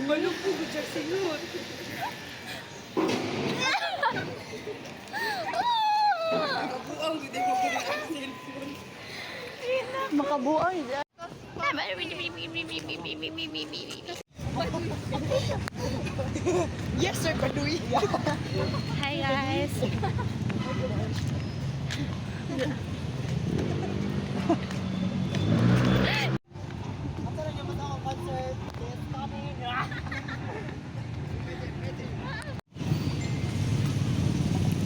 Malupog siya singot. Makabuang gid mo gid ang cellphone. Makabuang dyan. Yes sir, Baduy. Hi guys. After niya man ako concert, yes coming.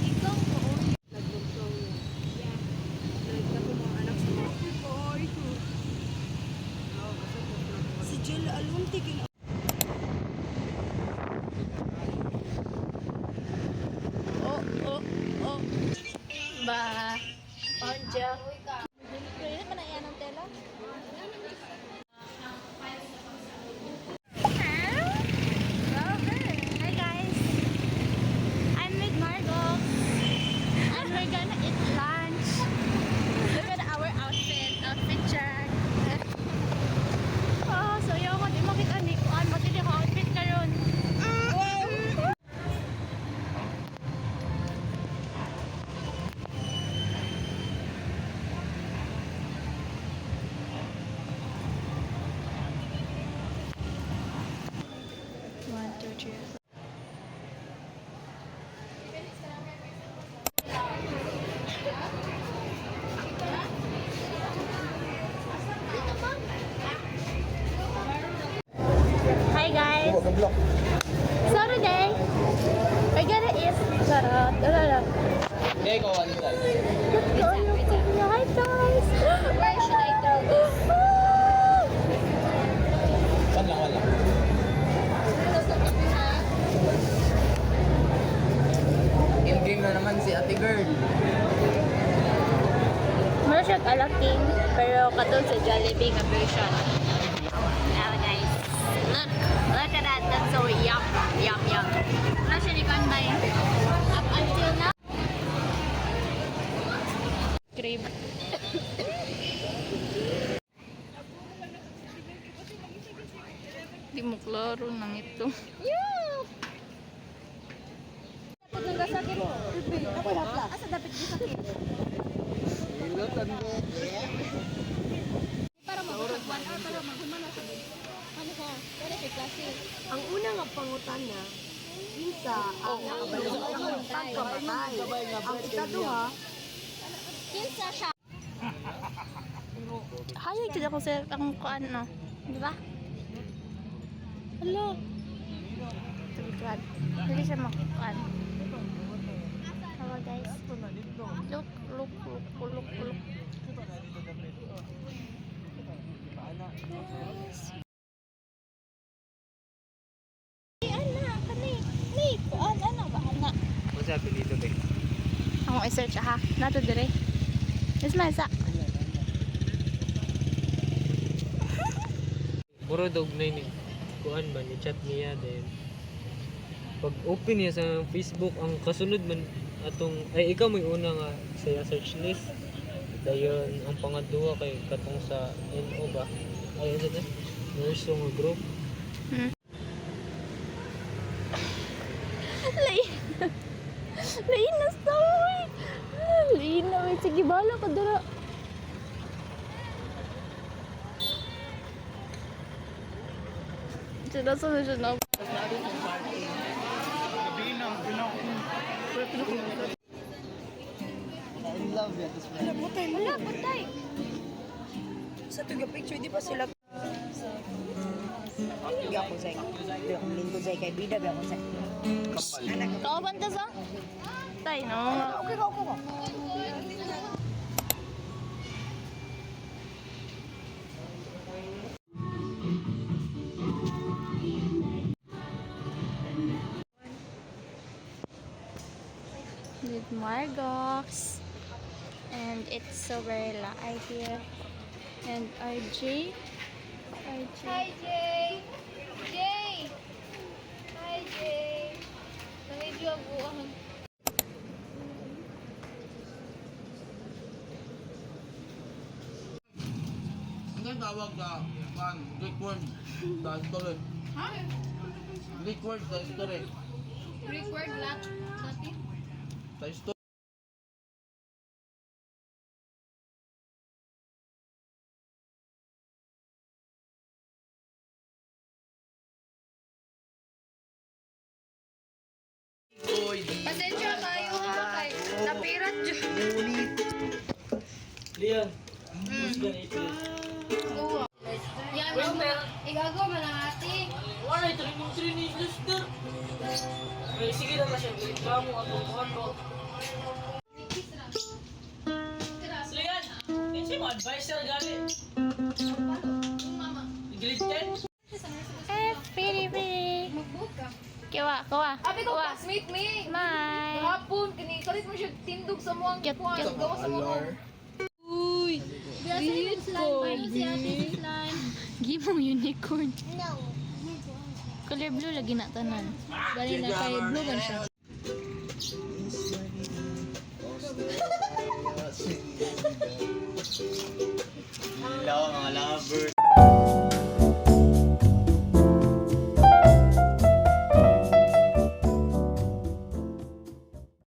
Ikaw mo. Naglugsong. Yeah. Naglugsong mga anak sa mga boy ko. Si Jill alun tigil. Oh. Ba. Panja. Pwede pa na yan ang tela? Hi guys. I'm with Margot. And we're gonna eat lunch. Look at our outfit. Outfit check. Oh, so yung ako di makita ni Kuan. Matindi ko outfit karon. One, two, three. Hi guys. So today we're gonna eat charot. Hindi, ikaw ano tayo? Hi guys. Where should I throw this? Saan lang, wala. In-game na naman si ate girl. Mura siya kalaking, pero katulad sa Jollibee ka version. Now guys, look at that. That's so yum. Mura siya ni Kanbay. Up until now. Crave. Di mo klaro nang ito. Yeah! Dapat nang gasakit mo. Asa dapat gasakit? Para mag-1 hour para maghumana sa ano ka? Pero kasi Ang una nga pangutan niya, isa ang nakabalik ang pagkamatay. Ang ikaduha, kinsa siya. Hayag jud ako sa ang kuan no. Di ba? Hello. Tugad. Dili siya makuan. Hello guys. Look. Ana, kani. Ni, kuan ana ba ana? Ano siya apelido ba? Ako i-search ha. Nato dire. Is masa. Puro dog na yun. Kuan ba, ni-chat niya din. Pag open niya sa Facebook, ang kasunod man atong, ay ikaw may una nga sa search list. Dayon, ang pangadua kay katong sa NO ba? Ayun sa na, nurse nga group. Lain na story. Lain na wait. Sige, bala ka dara. Sila sa siya na. In love yan. Wala, putay. sa tuga picture, di ba sila? Di ako say. Di ako lingkod say kay Bida, di ako say. Anak ko. Kauban ta sa? Tay, no. Okay ka. With Margox. And it's so very light here. And RJ. Hi, Jay! Jay! Hi, Jay! Medyo abuang. Ang tawag ka, man, record, dahil tuloy. Greek word sa history. Greek word Latin. Sa history. Pasensya kayo ha, kay napirat dyan. Leon. Who's gonna eat this? Oo. Yan, igagaw man ang ate. Wala, training Lester. Sige na siya. Reklamo ako ko. Leon, kasi mo advisor gali. Mama. Grade 10. Pretty, pretty. Mag-book ka. Kawa, kawa. Abi ko classmate me. Smile. Hapon, kalit mo siya tindog sa muang Cute, kuwan. cute. Gawa sa muang. Uy. Gimong unicorn. Color blue lagi na tanan. Dali na kay blue man siya.